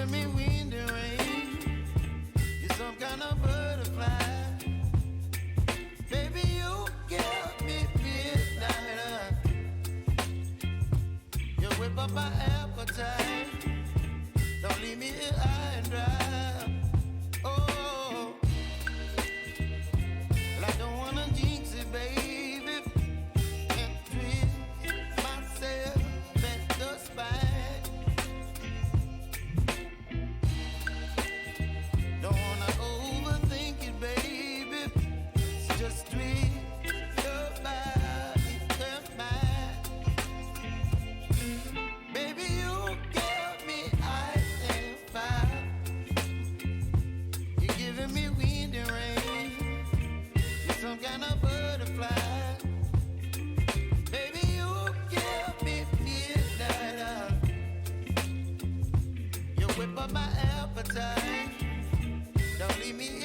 giving me wind and rain. You're some kind of butterfly. Baby, you give me midnight. You whip up my appetite. Don't leave me here high and dry. Oh, well, I don't wanna jinx it, baby, and twist myself at the spine. Don't wanna overthink it, baby. It's just twist your body and mine. Baby, you give me ice and fire. You're giving me wind and rain. You're some kind of butterfly. Baby, you give me midnight. You whip up my appetite. Don't leave me